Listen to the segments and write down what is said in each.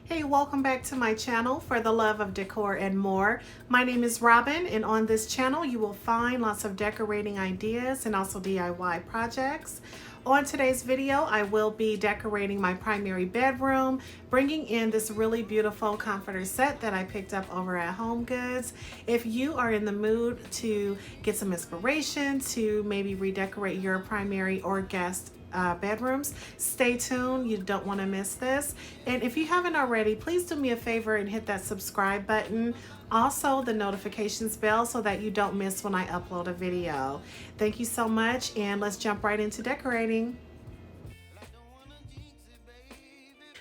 Hey, welcome back to my channel for the love of decor and more. My name is Robin, and on this channel you will find lots of decorating ideas and also DIY projects. On today's video, I will be decorating my primary bedroom, bringing in this really beautiful comforter set that I picked up over at HomeGoods. If you are in the mood to get some inspiration to maybe redecorate your primary or guest bedrooms, stay tuned. You don't want to miss this. And if you haven't already, please do me a favor and hit that subscribe button, also the notifications bell, so that you don't miss when I upload a video. Thank you so much, and let's jump right into decorating.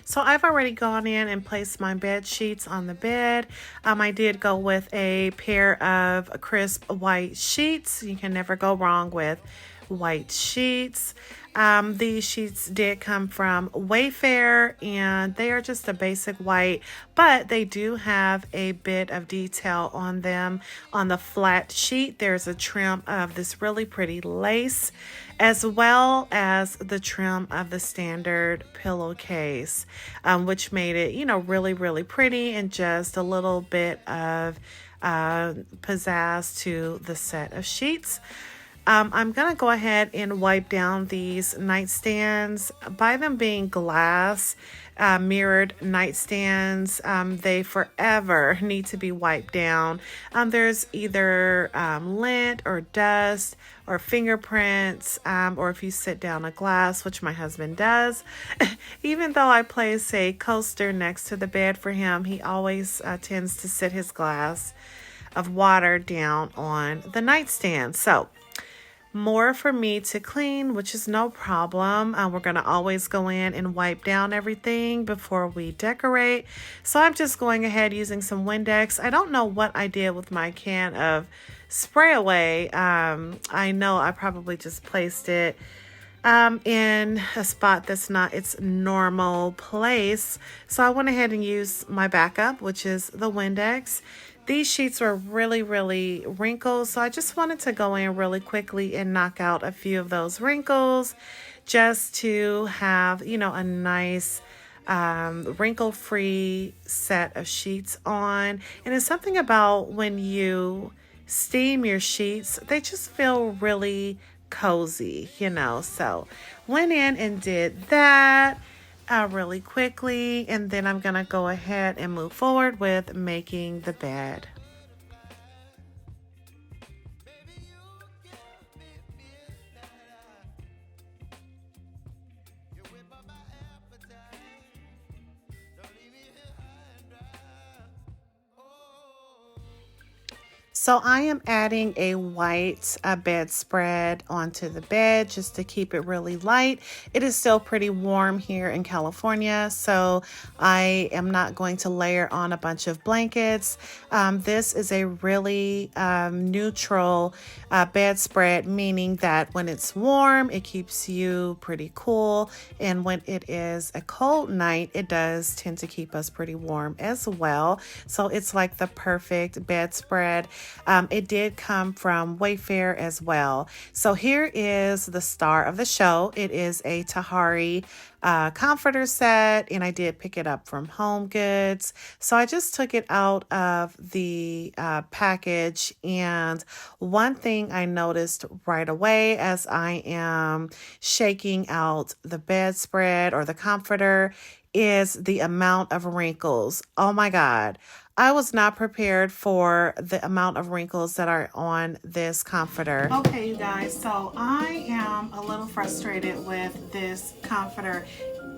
So I've already gone in and placed my bed sheets on the bed. I did go with a pair of crisp white sheets. You can never go wrong with white sheets. These sheets did come from Wayfair, and they are just a basic white, but they do have a bit of detail on them. On the flat sheet, there's a trim of this really pretty lace, as well as the trim of the standard pillowcase, which made it, really pretty, and just a little bit of pizzazz to the set of sheets. I'm going to go ahead and wipe down these nightstands. By them being glass, mirrored nightstands, they forever need to be wiped down. There's either lint or dust or fingerprints, or if you sit down a glass, which my husband does. Even though I place a coaster next to the bed for him, he always tends to sit his glass of water down on the nightstand. So more for me to clean, which is no problem. We're going to always go in and wipe down everything before we decorate. So I'm just going ahead using some Windex. I don't know what I did with my can of spray away. I know I probably just placed it in a spot that's not its normal place. So I went ahead and used my backup, which is the Windex. These sheets were really wrinkled, so I just wanted to go in really quickly and knock out a few of those wrinkles just to have, a nice wrinkle-free set of sheets on. And it's something about when you steam your sheets, they just feel really cozy, so went in and did that really quickly, and then I'm gonna go ahead and move forward with making the bed. So I am adding a white bedspread onto the bed just to keep it really light. It is still pretty warm here in California, so I am not going to layer on a bunch of blankets. This is a really neutral bedspread, meaning that when it's warm, it keeps you pretty cool, and when it is a cold night, it does tend to keep us pretty warm as well. So it's like the perfect bedspread. It did come from Wayfair as well. So here is the star of the show. It is a Tahari comforter set, and I did pick it up from HomeGoods. So I just took it out of the package, and one thing I noticed right away as I am shaking out the bedspread or the comforter is the amount of wrinkles. Oh my God. I was not prepared for the amount of wrinkles that are on this comforter. Okay, you guys, so I am a little frustrated with this comforter.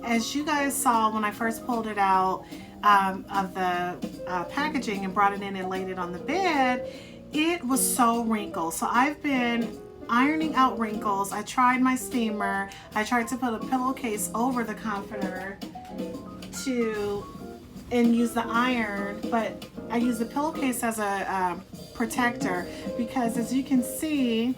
As you guys saw when I first pulled it out of the packaging and brought it in and laid it on the bed, it was so wrinkled. So I've been ironing out wrinkles. I tried my steamer. I tried to put a pillowcase over the comforter and use the iron, but I use the pillowcase as a protector, because as you can see,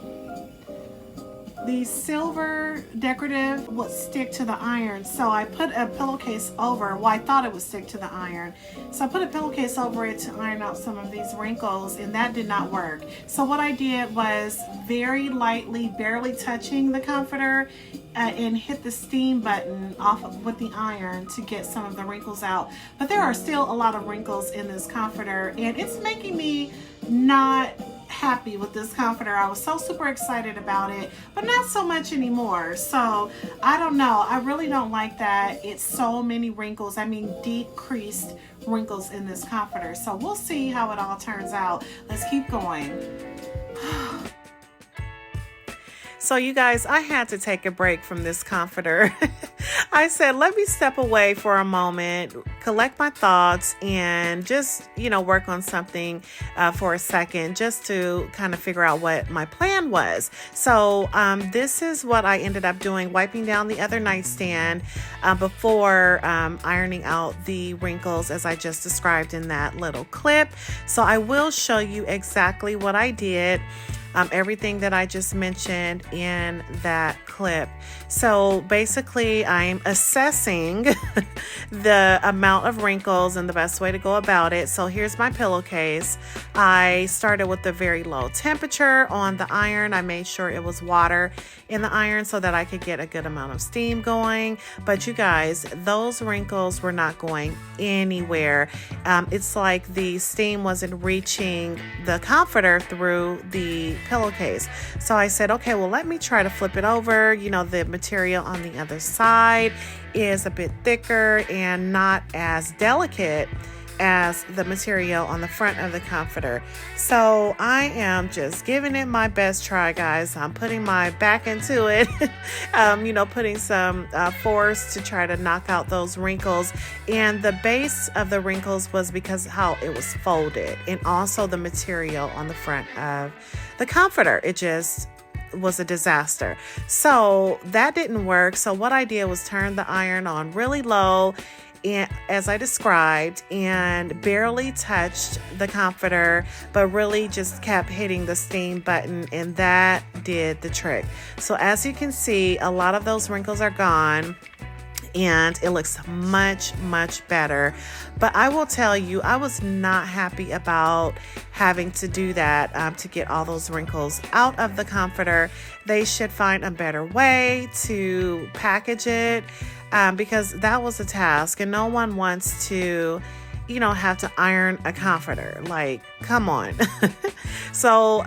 the silver decorative would stick to the iron. So I put a pillowcase over, well, I thought it would stick to the iron. So I put a pillowcase over it to iron out some of these wrinkles, and that did not work. So what I did was very lightly, barely touching the comforter, and hit the steam button off with the iron to get some of the wrinkles out. But there are still a lot of wrinkles in this comforter, and it's making me not happy with this comforter. I was so super excited about it, but not so much anymore. So I don't know. I really don't like that it's so many wrinkles. I mean, deep creased wrinkles in this comforter. So we'll see how it all turns out. Let's keep going. So you guys, I had to take a break from this comforter. I said, let me step away for a moment, collect my thoughts, and just, work on something for a second, just to kind of figure out what my plan was. So this is what I ended up doing, wiping down the other nightstand before ironing out the wrinkles as I just described in that little clip. So I will show you exactly what I did. Everything that I just mentioned in that clip. So basically, I'm assessing the amount of wrinkles and the best way to go about it. So here's my pillowcase. I started with a very low temperature on the iron. I made sure it was water in the iron so that I could get a good amount of steam going. But you guys, those wrinkles were not going anywhere. It's like the steam wasn't reaching the comforter through the pillowcase. So I said, okay, well, let me try to flip it over. The material on the other side is a bit thicker and not as delicate as the material on the front of the comforter. So I am just giving it my best try, guys. I'm putting my back into it, putting some force to try to knock out those wrinkles. And the base of the wrinkles was because how it was folded, and also the material on the front of the comforter. It just was a disaster. So that didn't work. So what I did was turn the iron on really low, and as I described, and barely touched the comforter, but really just kept hitting the steam button, and that did the trick. So as you can see, a lot of those wrinkles are gone, and it looks much, much better. But I will tell you, I was not happy about having to do that to get all those wrinkles out of the comforter. They should find a better way to package it, because that was a task, and no one wants to have to iron a comforter. Like, come on. So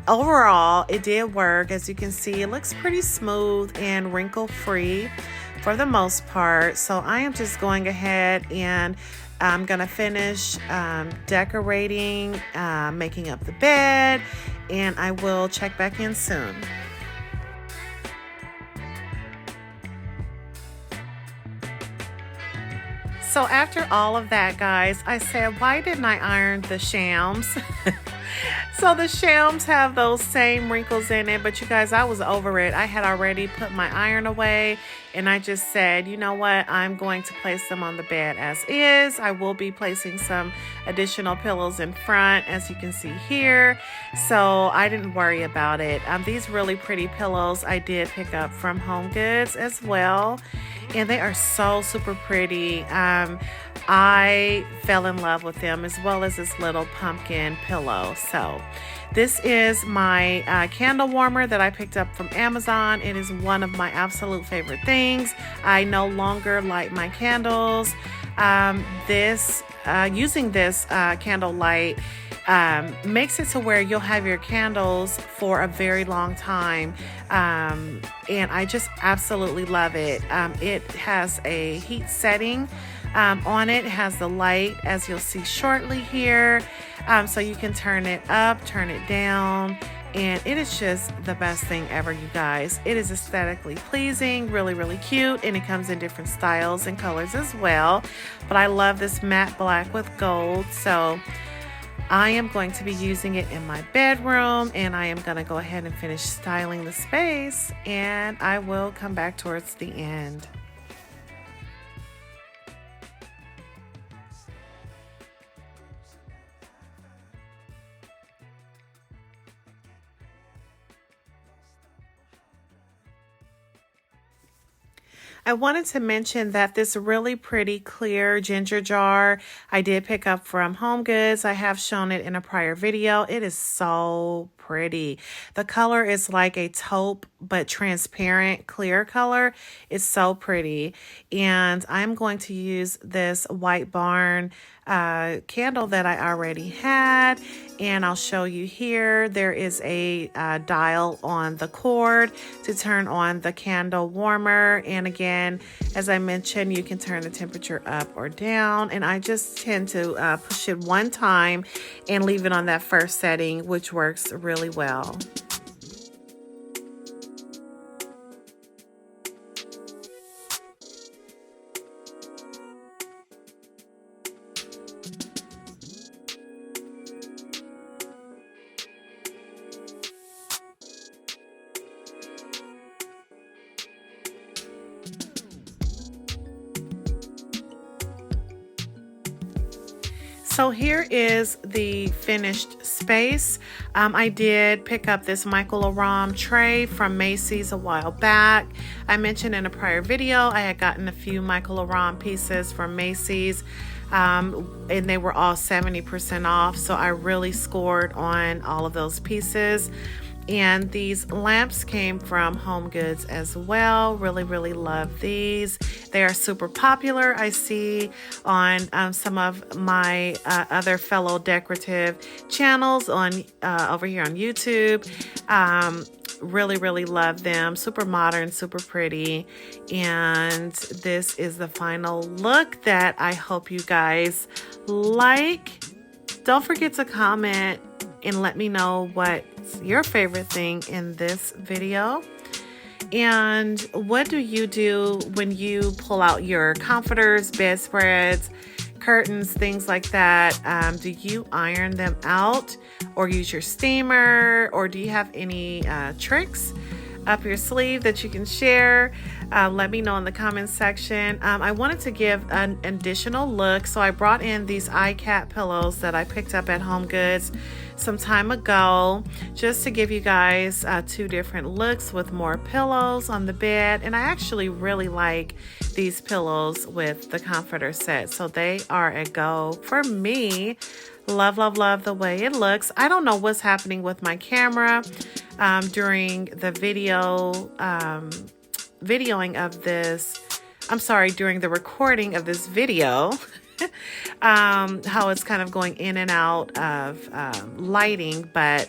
overall, it did work. As you can see, it looks pretty smooth and wrinkle free for the most part. So I am just going ahead and I'm gonna finish decorating, making up the bed, and I will check back in soon. So after all of that, guys, I said, why didn't I iron the shams? So the shams have those same wrinkles in it, but you guys, I was over it. I had already put my iron away, and I just said, you know what? I'm going to place them on the bed as is. I will be placing some additional pillows in front, as you can see here. So I didn't worry about it. These really pretty pillows I did pick up from HomeGoods as well, and they are so super pretty. I fell in love with them, as well as this little pumpkin pillow. So this is my candle warmer that I picked up from Amazon. It is one of my absolute favorite things. I no longer light my candles. Using this candle light makes it to where you'll have your candles for a very long time, and I just absolutely love it. It has a heat setting on it. It has the light, as you'll see shortly here, so you can turn it up, turn it down, and it is just the best thing ever, you guys. It is aesthetically pleasing, really, really cute, and it comes in different styles and colors as well. But I love this matte black with gold, so I am going to be using it in my bedroom, and I am going to go ahead and finish styling the space, and I will come back towards the end. I wanted to mention that this really pretty clear ginger jar I did pick up from HomeGoods. I have shown it in a prior video. It is so pretty. The color is like a taupe but transparent clear color. It's so pretty. And I'm going to use this White Barn candle that I already had, and I'll show you here. There is a dial on the cord to turn on the candle warmer, and again, as I mentioned, you can turn the temperature up or down, and I just tend to push it one time and leave it on that first setting, which works really well. So here is the finished space. I did pick up this Michael Oram tray from Macy's a while back. I mentioned in a prior video I had gotten a few Michael Oram pieces from Macy's, and they were all 70% off, so I really scored on all of those pieces. And these lamps came from HomeGoods as well. Really love these. They are super popular. I see on some of my other fellow decorative channels on over here on YouTube. Really love them. Super modern, super pretty. And this is the final look that I hope you guys like. Don't forget to comment and let me know what's your favorite thing in this video. And what do you do when you pull out your comforters, bedspreads, curtains, things like that? Do you iron them out or use your steamer, or do you have any tricks up your sleeve that you can share? Let me know in the comments section. I wanted to give an additional look, so I brought in these iCat pillows that I picked up at HomeGoods some time ago, just to give you guys two different looks with more pillows on the bed. And I actually really like these pillows with the comforter set, so they are a go for me. Love the way it looks. I don't know what's happening with my camera during the videoing of this. I'm sorry, during the recording of this video. How it's kind of going in and out of lighting, but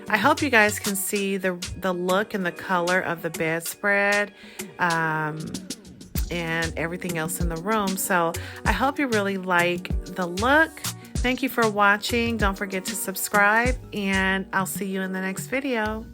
I hope you guys can see the look and the color of the bedspread and everything else in the room. So I hope you really like the look. Thank you for watching. Don't forget to subscribe, and I'll see you in the next video.